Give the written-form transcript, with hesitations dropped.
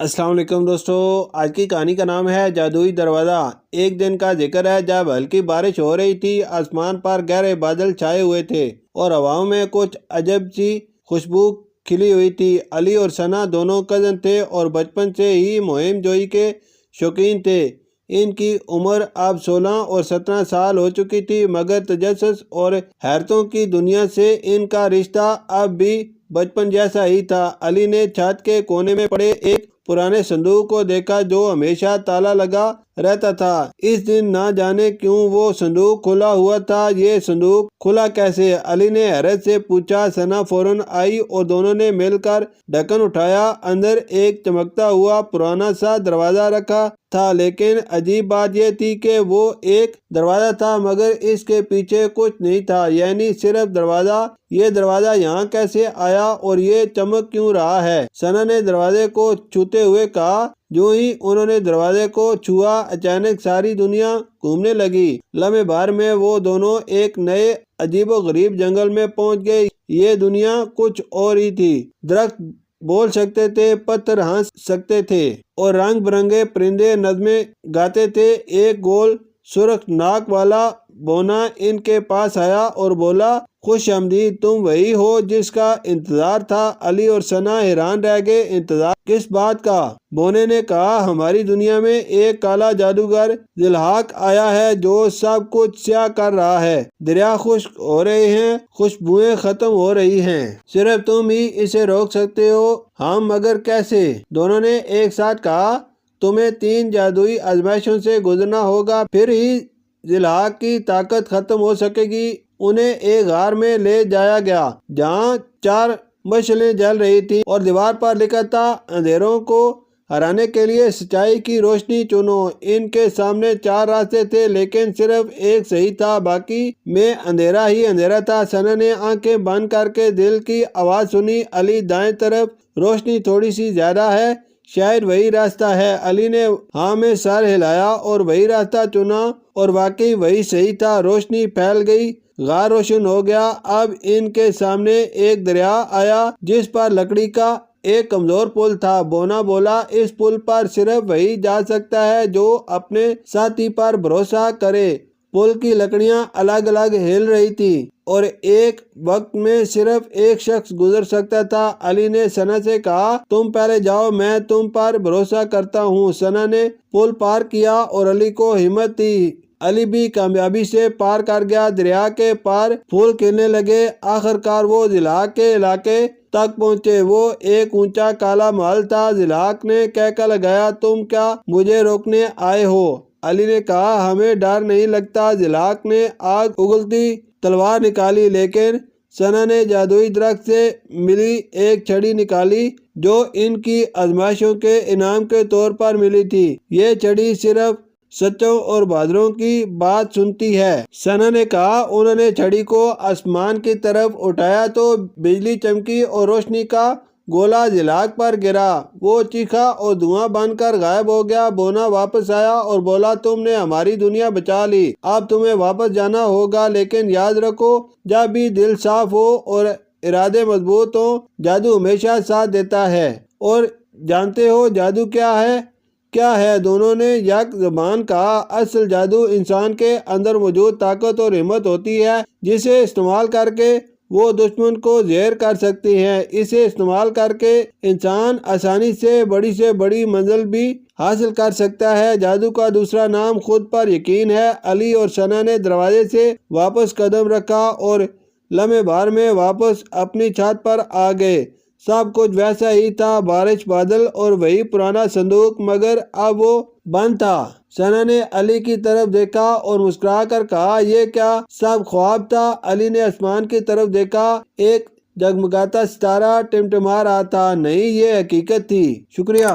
السلام علیکم دوستو، آج کی کہانی کا نام ہے جادوئی دروازہ۔ ایک دن کا ذکر ہے جب ہلکی بارش ہو رہی تھی، آسمان پر گہرے بادل چھائے ہوئے تھے اور ہواؤں میں کچھ عجب سی خوشبو کھلی ہوئی تھی۔ علی اور ثنا دونوں کزن تھے اور بچپن سے ہی مہم جوئی کے شوقین تھے۔ ان کی عمر اب 16 اور 17 سال ہو چکی تھی، مگر تجسس اور حیرتوں کی دنیا سے ان کا رشتہ اب بھی بچپن جیسا ہی تھا۔ علی نے چھت کے کونے میں پڑے ایک پرانے صندوق کو دیکھا جو ہمیشہ تالا لگا رہتا تھا۔ اس دن نہ جانے کیوں وہ صندوق کھلا ہوا تھا۔ یہ صندوق کھلا کیسے؟ علی نے حیرت سے پوچھا۔ ثنا فوراً آئی اور دونوں نے مل کر ڈھکن اٹھایا۔ اندر ایک چمکتا ہوا پرانا سا دروازہ رکھا تھا، لیکن عجیب بات یہ تھی کہ وہ ایک دروازہ تھا مگر اس کے پیچھے کچھ نہیں تھا، یعنی صرف دروازہ۔ یہ دروازہ یہاں کیسے آیا اور یہ چمک کیوں رہا ہے؟ ثنا نے دروازے کو چھوتے ہوئے کہا۔ جو ہی انہوں نے دروازے کو چھوا، اچانک ساری دنیا گھومنے لگی۔ لمحے بھر میں وہ دونوں ایک نئے عجیب و غریب جنگل میں پہنچ گئے۔ یہ دنیا کچھ اور ہی تھی۔ درخت بول سکتے تھے، پتھر ہنس سکتے تھے اور رنگ برنگے پرندے نظمیں گاتے تھے۔ ایک گول سرخ ناک والا بونا ان کے پاس آیا اور بولا، خوش آمدید، تم وہی ہو جس کا انتظار تھا؟ علی اور ثنا حیران رہ گئے۔ انتظار کس بات کا؟ بونے نے کہا، ہماری دنیا میں ایک کالا جادوگر ذی الحق آیا ہے جو سب کچھ سیاہ کر رہا ہے۔ دریا خشک ہو رہے ہیں، خوشبوئیں ختم ہو رہی ہیں، صرف تم ہی اسے روک سکتے ہو۔ ہم مگر کیسے؟ دونوں نے ایک ساتھ کہا، تمہیں 3 جادوئی آزمائشوں سے گزرنا ہوگا، پھر ہی ذی الحق کی طاقت ختم ہو سکے گی۔ انہیں ایک غار میں لے جایا گیا جہاں 4 مشعلیں جل رہی تھیں اور دیوار پر لکھا تھا، اندھیروں کو ہرانے کے لیے سچائی کی روشنی چنو۔ ان کے سامنے 4 راستے تھے، لیکن صرف ایک صحیح تھا، باقی میں اندھیرا ہی اندھیرا تھا۔ ثنا نے آنکھیں بند کر کے دل کی آواز سنی، علی دائیں طرف روشنی تھوڑی سی زیادہ ہے، شاید وہی راستہ ہے۔ علی نے ہاں میں سر ہلایا اور وہی راستہ چنا اور واقعی وہی صحیح تھا۔ روشنی پھیل گئی، غار روشن ہو گیا۔ اب ان کے سامنے ایک دریا آیا جس پر لکڑی کا ایک کمزور پل تھا۔ بونا بولا، اس پل پر صرف وہی جا سکتا ہے جو اپنے ساتھی پر بھروسہ کرے۔ پل کی لکڑیاں الگ الگ ہل رہی تھیں اور ایک وقت میں صرف ایک شخص گزر سکتا تھا۔ علی نے ثنا سے کہا، تم پہلے جاؤ، میں تم پر بھروسہ کرتا ہوں۔ ثنا نے پل پار کیا اور علی کو ہمت دی۔ علی بھی کامیابی سے پار کر گیا۔ دریا کے پار پھول کھلنے لگے۔ آخرکار وہ ذی الحق کے علاقے تک پہنچے۔ وہ ایک اونچا کالا محل تھا۔ ذی الحق نے کہکا لگایا، تم کیا مجھے روکنے آئے ہو؟ علی نے کہا، ہمیں ڈر نہیں لگتا۔ ذی الحق نے آگ اگلتی تلوار نکالی، لیکن ثنا نے جادوئی درخت سے ملی ایک چھڑی نکالی جو ان کی آزمائشوں کے انعام کے طور پر ملی تھی۔ یہ چھڑی صرف سچوں اور بہادروں کی بات سنتی ہے۔ ثنا نے کہا۔ انہوں نے چھڑی کو آسمان کی طرف اٹھایا تو بجلی چمکی اور روشنی کا گولا ذی الحق پر گرا۔ وہ چیخا اور دھواں بن کر غائب ہو گیا۔ بونا واپس آیا اور بولا، تم نے ہماری دنیا بچا لی، اب تمہیں واپس جانا ہوگا، لیکن یاد رکھو، جب بھی دل صاف ہو اور ارادے مضبوط ہوں، جادو ہمیشہ ساتھ دیتا ہے۔ اور جانتے ہو جادو کیا ہے؟ کیا ہے؟ دونوں نے یک زبان کہا، اصل جادو انسان کے اندر موجود طاقت اور ہمت ہوتی ہے، جسے استعمال کر کے وہ دشمن کو زہر کر سکتی ہیں۔ اسے استعمال کر کے انسان آسانی سے بڑی منزل بھی حاصل کر سکتا ہے۔ جادو کا دوسرا نام خود پر یقین ہے۔ علی اور ثنا نے دروازے سے واپس قدم رکھا اور لمحے بھر میں واپس اپنی چھت پر آ گئے۔ سب کچھ ویسا ہی تھا، بارش، بادل اور وہی پرانا صندوق، مگر اب وہ بند تھا۔ ثنا نے علی کی طرف دیکھا اور مسکرا کر کہا، یہ کیا سب خواب تھا؟ علی نے آسمان کی طرف دیکھا، ایک جگمگاتا ستارہ ٹمٹما رہا تھا۔ نہیں، یہ حقیقت تھی۔ شکریہ۔